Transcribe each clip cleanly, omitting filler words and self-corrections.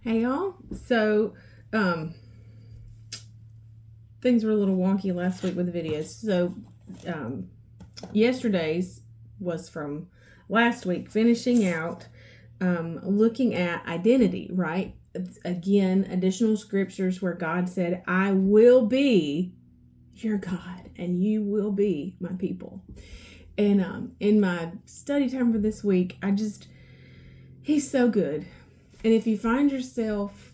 Hey y'all. So, things were a little wonky last week with the videos. So, yesterday's was from last week, finishing out, looking at identity, right? Again, additional scriptures where God said, I will be your God and you will be my people. And in my study time for this week, he's so good. And if you find yourself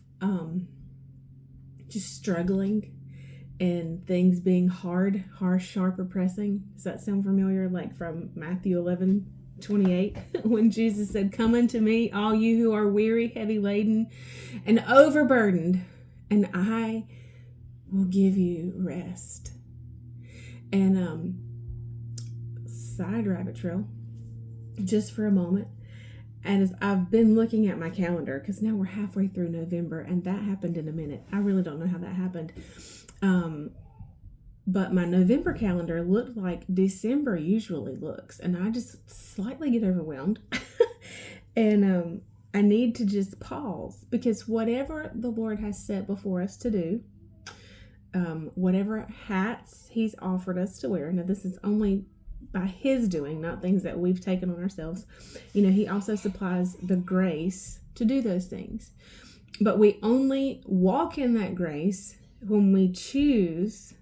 just struggling and things being hard, harsh, sharp, or pressing, does that sound familiar? Like from Matthew 11:28, when Jesus said, Come unto me, all you who are weary, heavy laden, and overburdened, and I will give you rest. And side rabbit trail, just for a moment. And as I've been looking at my calendar, because now we're halfway through November, and that happened in a minute. I really don't know how that happened. But my November calendar looked like December usually looks, and I just slightly get overwhelmed. And I need to just pause, because whatever the Lord has set before us to do, whatever hats He's offered us to wear, now this is only by His doing, not things that we've taken on ourselves. He also supplies the grace to do those things. But we only walk in that grace when we choose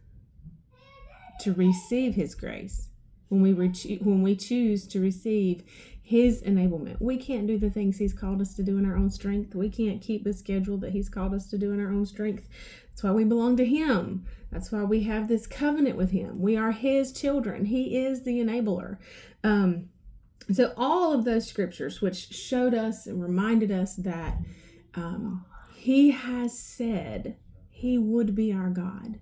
to receive His grace, when we choose to receive His enablement. We can't do the things He's called us to do in our own strength. We can't keep the schedule that He's called us to do in our own strength. That's why we belong to Him. That's why we have this covenant with Him. We are His children. He is the enabler. So all of those scriptures, which showed us and reminded us that He has said He would be our God.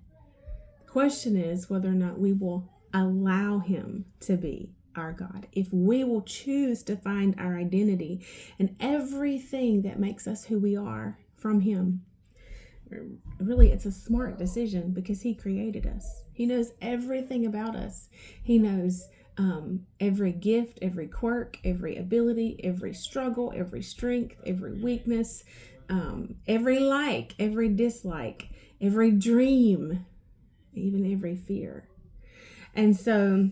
The question is whether or not we will allow Him to be our God. If we will choose to find our identity and everything that makes us who we are from Him. Really, it's a smart decision, because He created us. He knows everything about us. He knows every gift, every quirk, every ability, every struggle, every strength, every weakness, every like, every dislike, every dream, even every fear. And so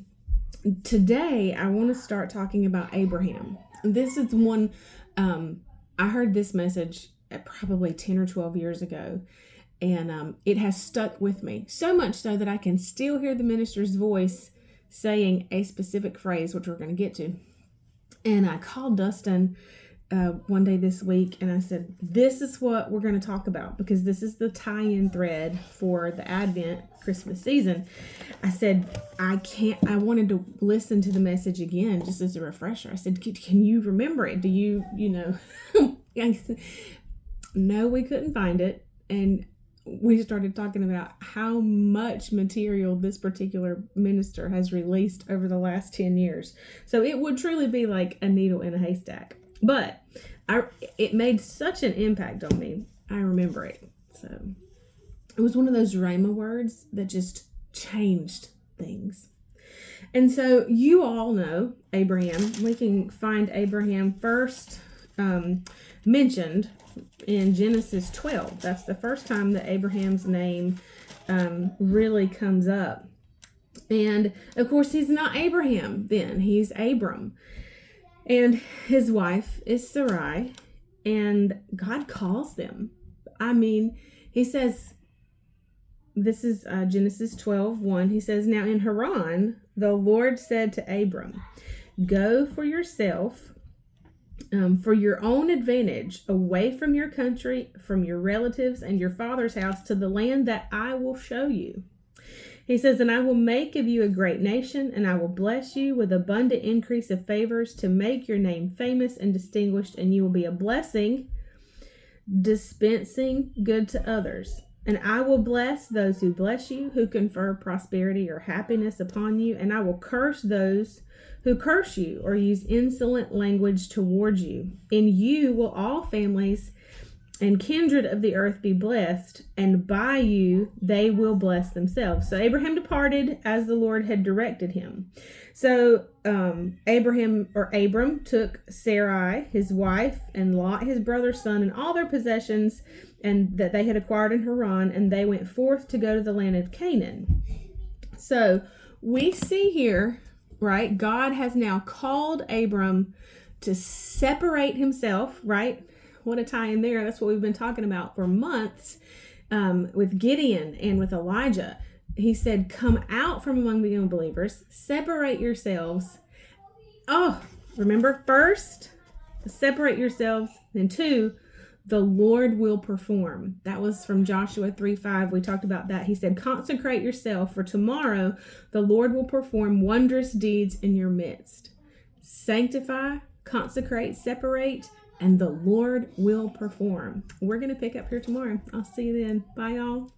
today I want to start talking about Abraham. This is one, I heard this message probably 10 or 12 years ago, and it has stuck with me, so much so that I can still hear the minister's voice saying a specific phrase, which we're going to get to. And I called Dustin one day this week, and I said, this is what we're going to talk about, because this is the tie-in thread for the Advent Christmas season. I said, I wanted to listen to the message again, just as a refresher. I said, can you remember it? Do you No, we couldn't find it. And we started talking about how much material this particular minister has released over the last 10 years. So it would truly be like a needle in a haystack. But it made such an impact on me. I remember it. So it was one of those Rhema words that just changed things. And so you all know Abraham. We can find Abraham first mentioned in Genesis 12. That's the first time that Abraham's name really comes up. And of course, he's not Abraham then. He's Abram. And his wife is Sarai. And God calls them. I mean, he says, this is Genesis 12:1. He says, Now in Haran, the Lord said to Abram, Go for yourself, for your own advantage, away from your country, from your relatives and your father's house, to the land that I will show you. He says, And I will make of you a great nation, and I will bless you with abundant increase of favors to make your name famous and distinguished, and you will be a blessing, dispensing good to others. And I will bless those who bless you, who confer prosperity or happiness upon you, and I will curse those who curse you or use insolent language towards you. In you will all families and kindred of the earth be blessed, and by you they will bless themselves. So Abraham departed as the Lord had directed him. So Abram took Sarai, his wife, and Lot, his brother's son, and all their possessions and that they had acquired in Haran, and they went forth to go to the land of Canaan. So we see here, right, God has now called Abram to separate himself, right? What a tie in there. That's what we've been talking about for months with Gideon and with Elijah. He said, come out from among the unbelievers, separate yourselves. Oh, remember, first, separate yourselves. Then 2, the Lord will perform. That was from Joshua 3:5. We talked about that. He said, consecrate yourself, for tomorrow the Lord will perform wondrous deeds in your midst. Sanctify, consecrate, separate, and the Lord will perform. We're going to pick up here tomorrow. I'll see you then. Bye, y'all.